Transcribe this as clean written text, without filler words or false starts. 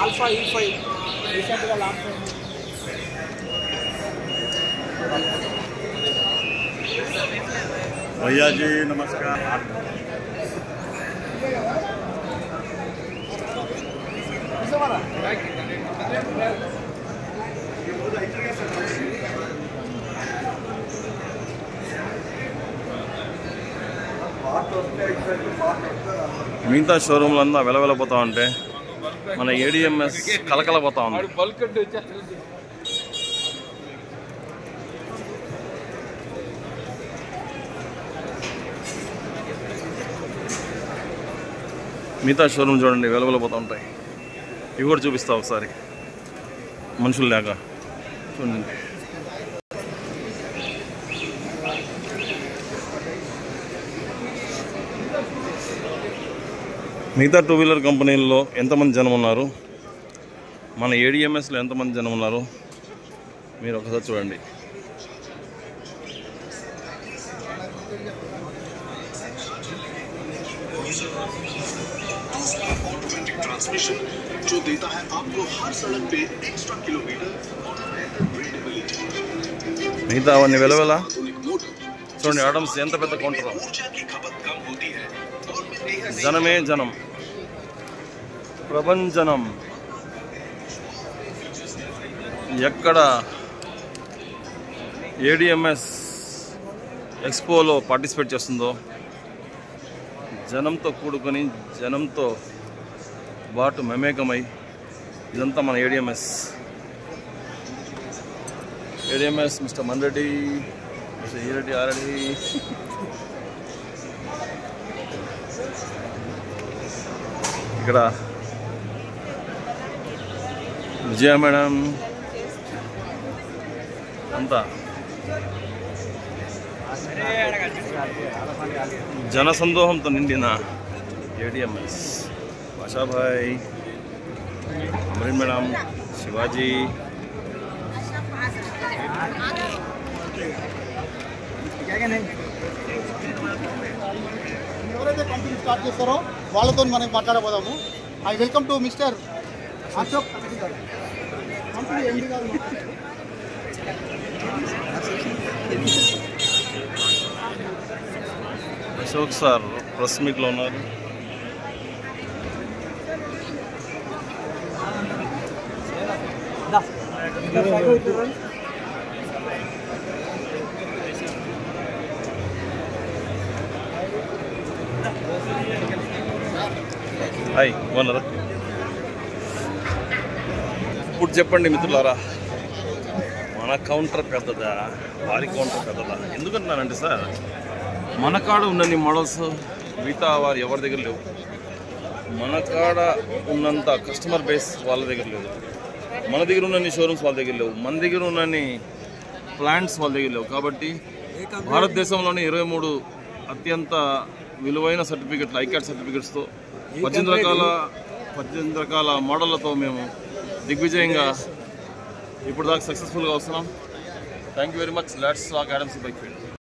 Alpha E5 recently launched. भैया जी नमस्कार। మిగతా షోరూమ్లంతా వెలవెలపోతా ఉంటే మన ఏడిఎంఎస్ కలకలపోతా ఉంది. మిగతా షోరూమ్ చూడండి వెలవెలపోతూ ఉంటాయి. ఇవి కూడా చూపిస్తా ఒకసారి మనుషులు లేక చూడండి. మిగతా టూ వీలర్ కంపెనీల్లో ఎంతమంది జనం ఉన్నారు, మన ఏడిఎంఎస్లో ఎంతమంది జనం ఉన్నారు మీరు ఒకసారి చూడండి. जो देता है आपको हर सड़क पे एक्स्ट्रा किलोमीटर और మిగతా అవన్నీ వెలవెల చూడండి. ఆడమ్స్ ఎంత పెద్ద కౌంటర్, జనమే జనం, ప్రభంజనం. ఎక్కడ ఏడిఎంఎస్ ఎక్స్పోలో పార్టిసిపేట్ చేస్తుందో జనంతో కూడుకొని జనంతో బాటు మమేకమై ఇదంతా మన ఏడిఎంఎస్ మిస్టర్ మన్రెడ్డి, మిస్టర్ ఈరెడ్డి ఆరెడ్డి. ఇక్కడ విజయ మేడం అంతా జనసందోహంతో నిండిన ఏడిఎంఎస్. భాషాభాయ్, అమరీన్ మేడం, శివాజీ, ఎవరైతే కంపెనీ స్టార్ట్ చేస్తారో వాళ్ళతో మనం మాట్లాడబోదాము. I welcome to mister Ashok company MD గారు. అశోక్ సార్ ప్రెస్ మీట్లో ఉన్నారు. హాయ్ బాగున్నారా? ఇప్పుడు చెప్పండి మిత్రులారా, మన కౌంటర్ పెద్దదా వారి కౌంటర్ పెద్దదా? ఎందుకంటున్నానంటే సార్, మన కాడ ఉన్నన్ని మోడల్స్ మిగతా వారు ఎవరి దగ్గర లేవు. మన కాడ ఉన్నంత కస్టమర్ బేస్ వాళ్ళ దగ్గర లేదు. మన దగ్గర ఉన్నన్ని షోరూమ్స్ వాళ్ళ దగ్గర లేవు. మన దగ్గర ఉన్నన్ని ప్లాంట్స్ వాళ్ళ దగ్గర లేవు. కాబట్టి భారతదేశంలోని 23 అత్యంత విలువైన సర్టిఫికెట్లు, ఐకాట్ సర్టిఫికెట్స్తో 18 రకాల మోడళ్లతో మేము దిగ్విజయంగా ఇప్పుడు దాకా సక్సెస్ఫుల్గా వస్తున్నాం. Thank you very much. Let's talk Adams bike field.